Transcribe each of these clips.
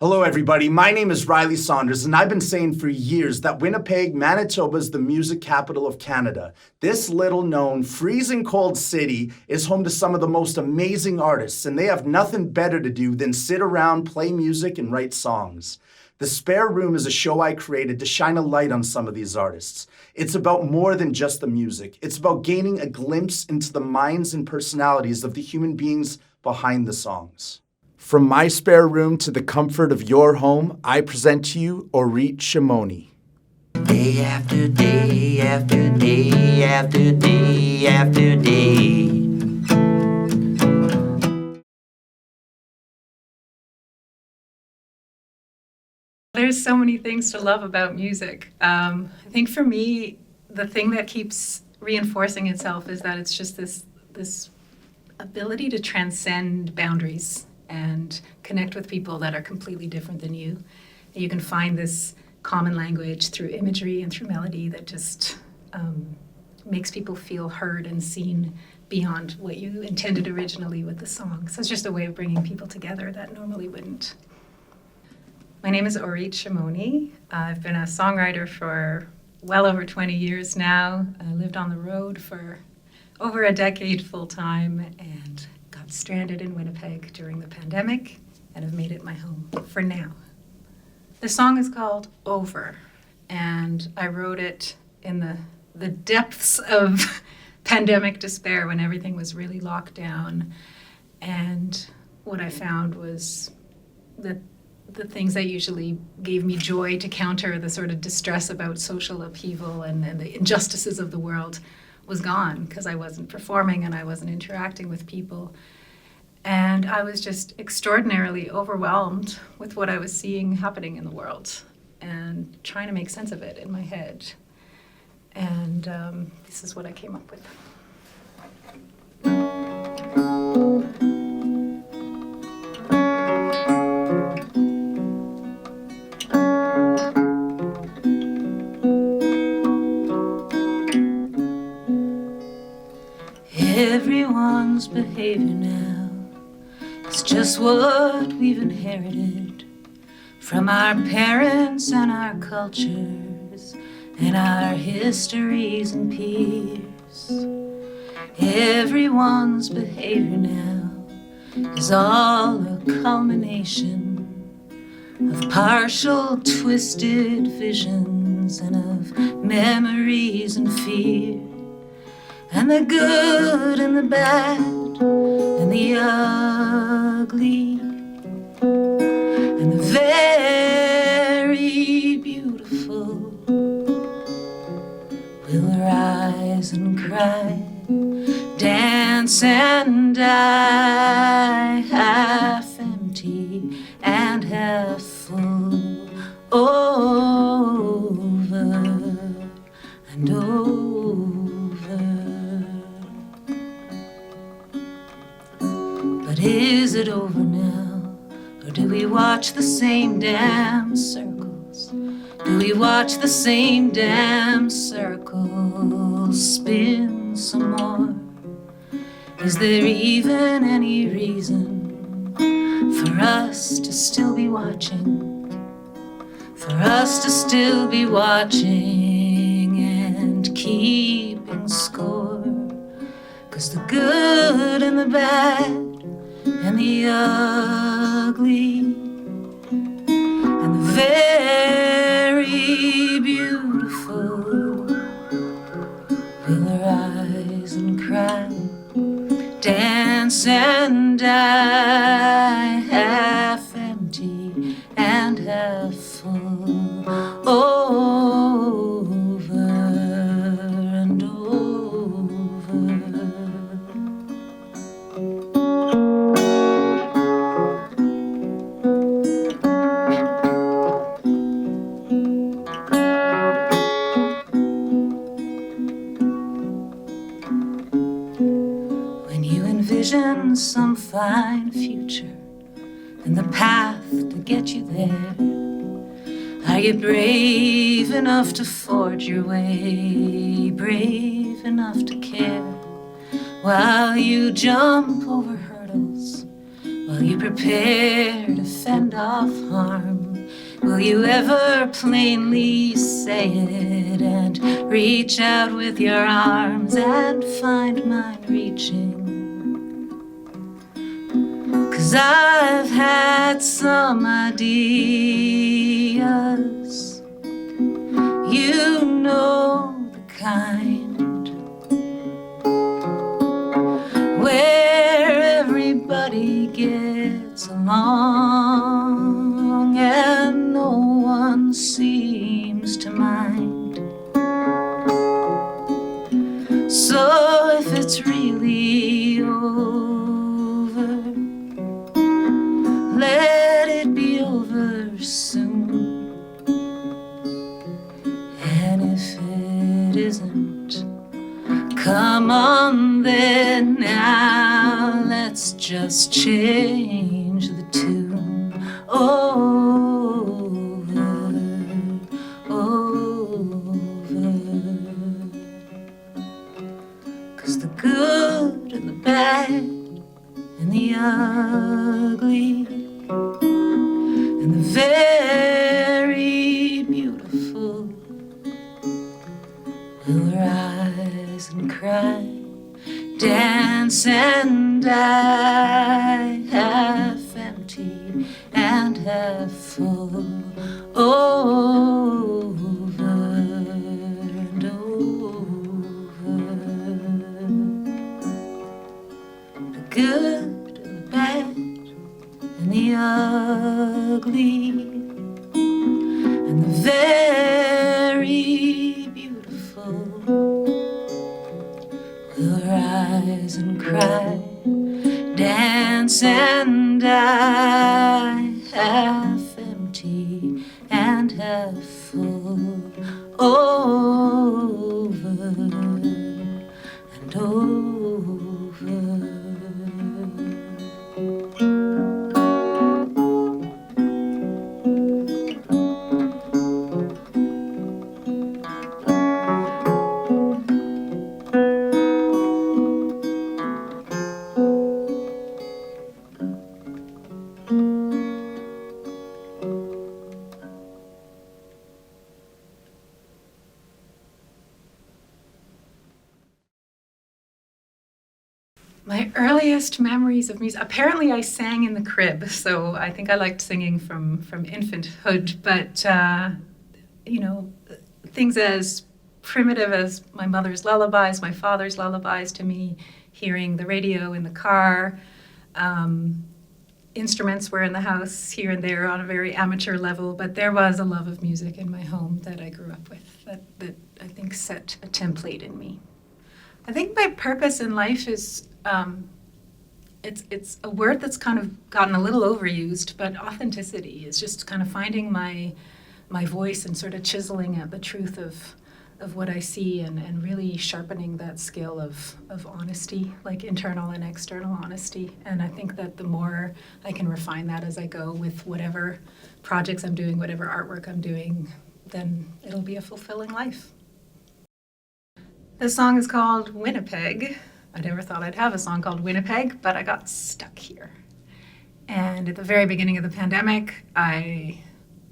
Hello, everybody. My name is Rylie Saunders, and I've been saying for years that Winnipeg, Manitoba is the music capital of Canada. This little-known, freezing cold city is home to some of the most amazing artists, and they have nothing better to do than sit around, play music, and write songs. The Spare Room is a show I created to shine a light on some of these artists. It's about more than just the music. It's about gaining a glimpse into the minds and personalities of the human beings behind the songs. From my spare room to the comfort of your home, I present to you Orit Shimoni. Day after day after day after day after day. There's so many things to love about music. I think for me, the thing that keeps reinforcing itself is that it's just this ability to transcend boundaries and connect with people that are completely different than you. You can find this common language through imagery and through melody that just makes people feel heard and seen beyond what you intended originally with the song. So it's just a way of bringing people together that normally wouldn't. My name is Orit Shimoni. I've been a songwriter for well over 20 years now. I lived on the road for over a decade full-time and got stranded in Winnipeg during the pandemic and have made it my home for now. The song is called Over, and I wrote it in the depths of pandemic despair when everything was really locked down. And what I found was that the things that usually gave me joy to counter the sort of distress about social upheaval and the injustices of the world was gone because I wasn't performing and I wasn't interacting with people. And I was just extraordinarily overwhelmed with what I was seeing happening in the world and trying to make sense of it in my head. And this is what I came up with. Everyone's behavior now is just what we've inherited from our parents and our cultures and our histories and peers. Everyone's behavior now is all a culmination of partial twisted visions and of memories and fear. And the good and the bad and the ugly and the very beautiful will rise and cry, dance and die, half empty and half full, over and over. But is it over now, or do we watch the same damn circles? Do we watch the same damn circles spin some more? Is there even any reason for us to still be watching? For us to still be watching and keeping score? 'Cause the good and the bad and the ugly and the very beautiful will arise and cry, dance and die, half empty and half full, over and over. Envision some fine future and the path to get you there. Are you brave enough to forge your way? Brave enough to care while you jump over hurdles, while Will you prepare to fend off harm? Will you ever plainly say it and reach out with your arms and find mine reaching? 'Cause I've had some ideas, you know the kind, where everybody gets along and no one seems to mind. So if it's really over, let it be over soon. And if it isn't, come on then, now let's just change the tune. Over, over. 'Cause the good and the bad and the ugly and the very beautiful will rise and cry, dance and die, half empty and half full, over and over. The good and the bad and the ugly and the very beautiful will rise and cry, dance and die, half empty and half full, over and over. My earliest memories of music, apparently I sang in the crib, so I think I liked singing from infanthood, but things as primitive as my mother's lullabies, my father's lullabies to me, hearing the radio in the car. Instruments were in the house here and there on a very amateur level, but there was a love of music in my home that I grew up with that I think set a template in me. I think my purpose in life is, it's a word that's kind of gotten a little overused, but authenticity is just kind of finding my voice and sort of chiseling at the truth of what I see and really sharpening that skill of honesty, like internal and external honesty. And I think that the more I can refine that as I go with whatever projects I'm doing, whatever artwork I'm doing, then it'll be a fulfilling life. The song is called Winnipeg. I never thought I'd have a song called Winnipeg, but I got stuck here. And at the very beginning of the pandemic, I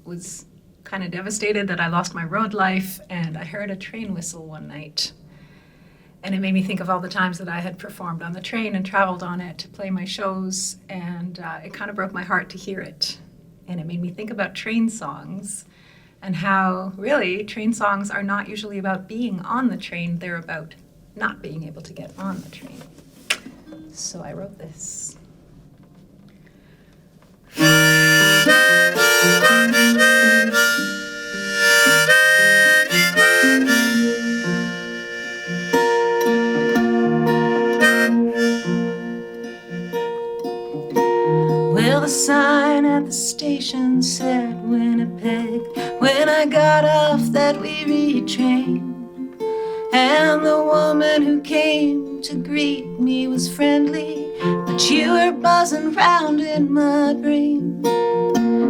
was kind of devastated that I lost my road life, and I heard a train whistle one night. And it made me think of all the times that I had performed on the train and traveled on it to play my shows, and it kind of broke my heart to hear it. And it made me think about train songs and how really train songs are not usually about being on the train, they're about not being able to get on the train. So I wrote this. Well, the sign at the station said Winnipeg when I got off that weary train. And the woman who came to greet me was friendly, but you were buzzing round in my brain.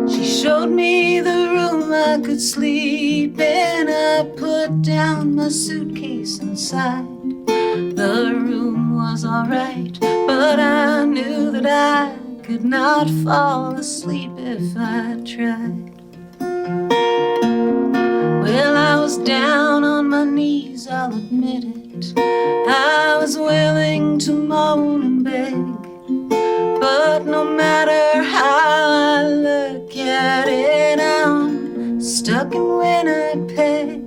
She showed me the room I could sleep in. I put down my suitcase inside. The room was alright, but I knew that I could not fall asleep if I tried. Well, I was down on my knees, I'll admit it. I was willing to moan and beg, but no matter how I look at it, I'm stuck in Winnipeg.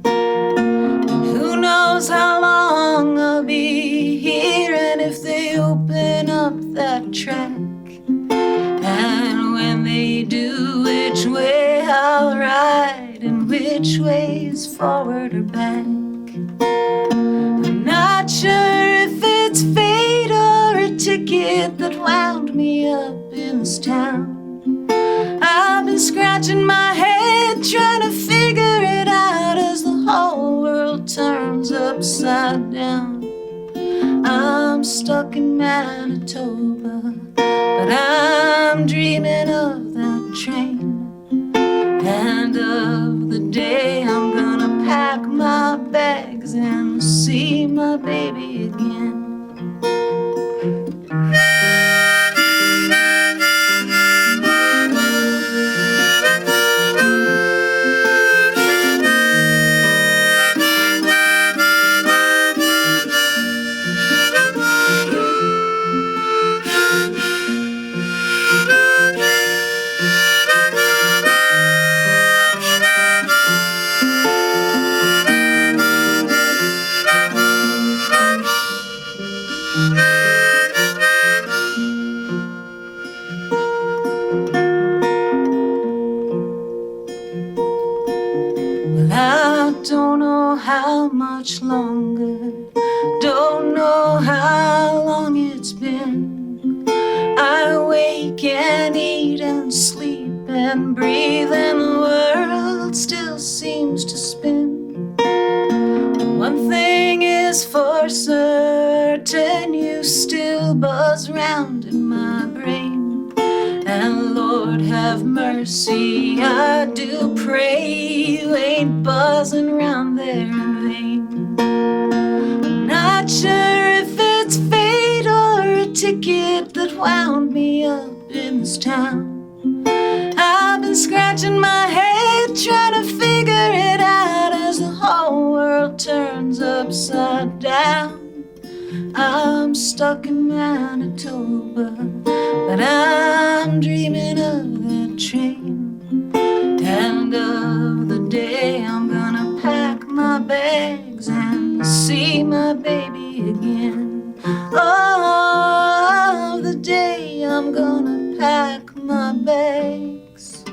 And who knows how long I'll be here, and if they open up that track, and when they do, which way I'll ride, and which way is forward or back. I'm not sure if it's fate or a ticket that wound me up in this town. I've been scratching my head trying to figure it out as the whole world turns upside down. I'm stuck in Manitoba, but I'm dreaming of that train, and of the day I'm gonna pack my bags and see my baby again. I don't know how much longer, don't know how long it's been. I wake and eat and sleep and breathe, and the world still seems to spin. One thing is for certain, you still buzz round in my brain. And Lord have mercy, I do pray you ain't buzzing round there in vain. I'm not sure if it's fate or a ticket that wound me up in this town. I've been scratching my head trying to figure it out as the whole world turns upside down. I'm stuck in Manitoba, but I'm dreaming of that train, and of the day I'm gonna pack my bags and see my baby again. Oh, the day I'm gonna pack my bags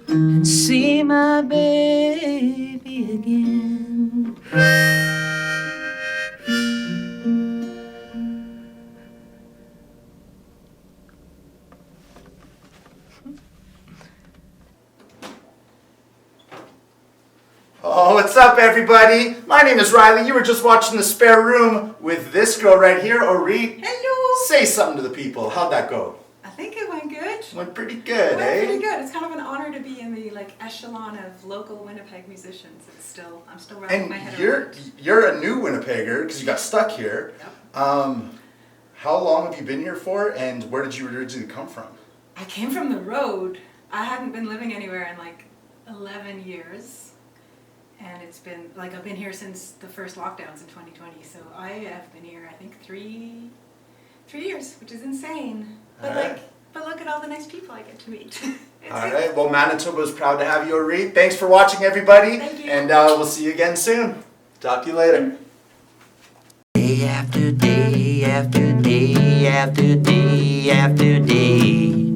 and see my baby again. Oh, what's up, everybody? My name is Rylie. You were just watching The Spare Room with this girl right here, Orit. Hello. Say something to the people. How'd that go? I think it went good. Went pretty good, Went eh? pretty good. It's kind of an honor to be in the echelon of local Winnipeg musicians. I'm still wrapping my head around. You're a new Winnipegger because you got stuck here. Yep. How long have you been here for, and where did you originally come from? I came from the road. I hadn't been living anywhere in 11 years. And it's been, I've been here since the first lockdowns in 2020. So I have been here, I think, three years, which is insane. But but look at all the nice people I get to meet. All right. Well, Manitoba is proud to have you, Orit. Thanks for watching, everybody. Thank you. And we'll see you again soon. Talk to you later. Day after day after day after day after day.